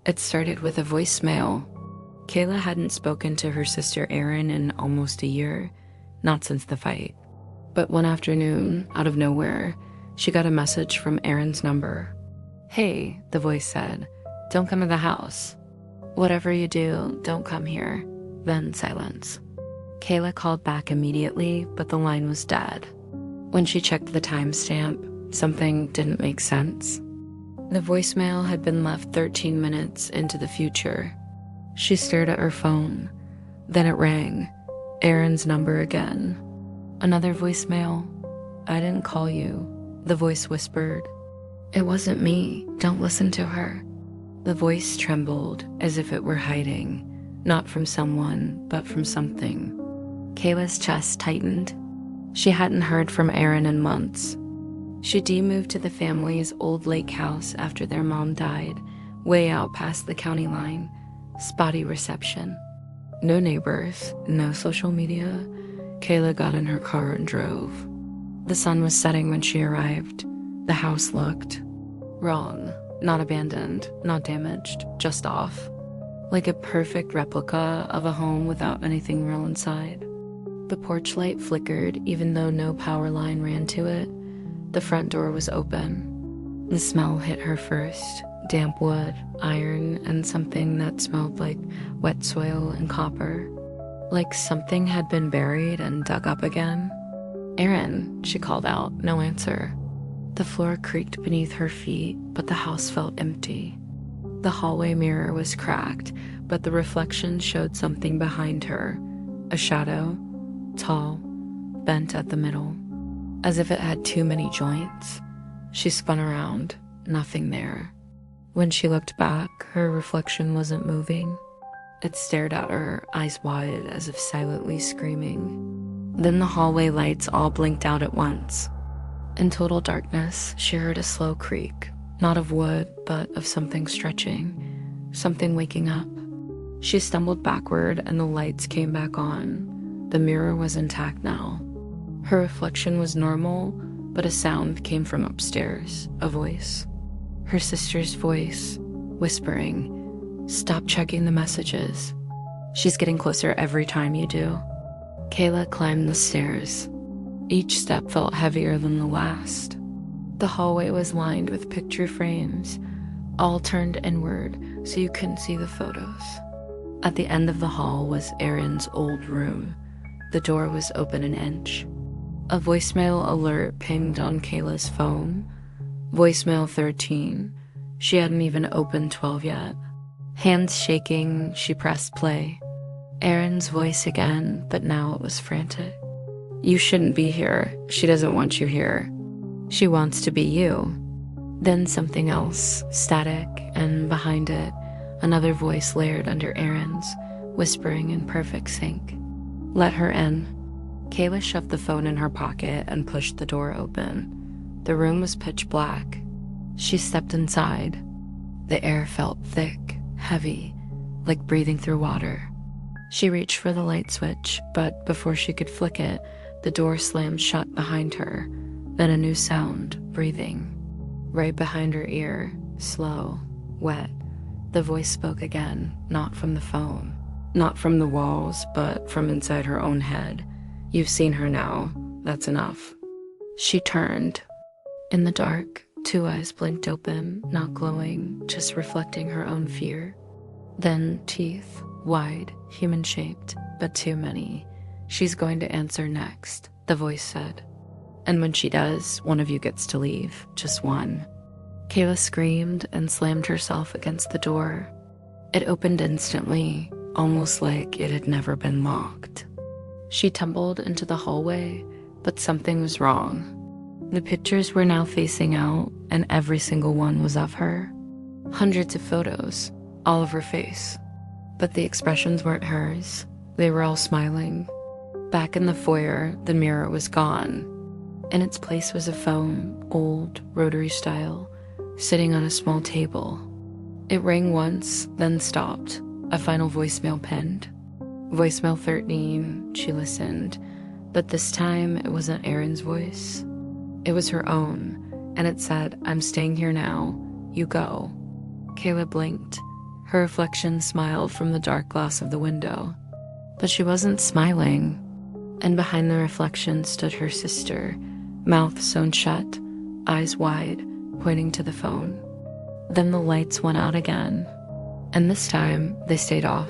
It started with a voicemail. Kayla hadn't spoken to her sister Erin in almost a year, not since the fight. But one afternoon, out of nowhere, she got a message from Erin's number. "Hey," the voice said, "don't come to the house. Whatever you do, don't come here." Then silence. Kayla called back immediately, but the line was dead. When she checked the timestamp, something didn't make sense. The voicemail had been left 13 minutes into the future. She stared at her phone. Then it rang. Erin's number again. Another voicemail. "I didn't call you," the voice whispered. "It wasn't me. Don't listen to her." The voice trembled as if it were hiding, not from someone, but from something. Kayla's chest tightened. She hadn't heard from Erin in months. She moved to the family's old lake house after their mom died, way out past the county line. Spotty reception. No neighbors, no social media. Kayla got in her car and drove. The sun was setting when she arrived. The house looked wrong. Not abandoned, not damaged, just off. Like a perfect replica of a home without anything real inside. The porch light flickered even though no power line ran to it. The front door was open. The smell hit her first. Damp wood, iron, and something that smelled like wet soil and copper. Like something had been buried and dug up again. "Erin," she called out, no answer. The floor creaked beneath her feet, but the house felt empty. The hallway mirror was cracked, but the reflection showed something behind her. A shadow, tall, bent at the middle, as if it had too many joints. She spun around, nothing there. When she looked back, her reflection wasn't moving. It stared at her, eyes wide, as if silently screaming. Then the hallway lights all blinked out at once. In total darkness, she heard a slow creak, not of wood, but of something stretching, something waking up. She stumbled backward and the lights came back on. The mirror was intact now. Her reflection was normal, but a sound came from upstairs, a voice. Her sister's voice, whispering, "Stop checking the messages. She's getting closer every time you do." Kayla climbed the stairs. Each step felt heavier than the last. The hallway was lined with picture frames, all turned inward so you couldn't see the photos. At the end of the hall was Erin's old room. The door was open an inch. A voicemail alert pinged on Kayla's phone. Voicemail 13. She hadn't even opened 12 yet. Hands shaking, she pressed play. Erin's voice again, but now it was frantic. "You shouldn't be here. She doesn't want you here. She wants to be you." Then something else, static, and behind it, another voice layered under Erin's, whispering in perfect sync. "Let her in." Kayla shoved the phone in her pocket and pushed the door open. The room was pitch black. She stepped inside. The air felt thick, heavy, like breathing through water. She reached for the light switch, but before she could flick it, the door slammed shut behind her. Then a new sound, breathing. Right behind her ear, slow, wet. The voice spoke again, not from the phone. Not from the walls, but from inside her own head. "You've seen her now. That's enough." She turned. In the dark, two eyes blinked open, not glowing, just reflecting her own fear. Then teeth, wide, human-shaped, but too many. "She's going to answer next," the voice said. "And when she does, one of you gets to leave, just one." Kayla screamed and slammed herself against the door. It opened instantly, almost like it had never been locked. She tumbled into the hallway, but something was wrong. The pictures were now facing out, and every single one was of her. Hundreds of photos, all of her face. But the expressions weren't hers. They were all smiling. Back in the foyer, the mirror was gone. In its place was a phone, old, rotary style, sitting on a small table. It rang once, then stopped. A final voicemail pinned. Voicemail 13, she listened, but this time it wasn't Erin's voice. It was her own, and it said, "I'm staying here now. You go." Kayla blinked. Her reflection smiled from the dark glass of the window, but she wasn't smiling. And behind the reflection stood her sister, mouth sewn shut, eyes wide, pointing to the phone. Then the lights went out again, and this time they stayed off.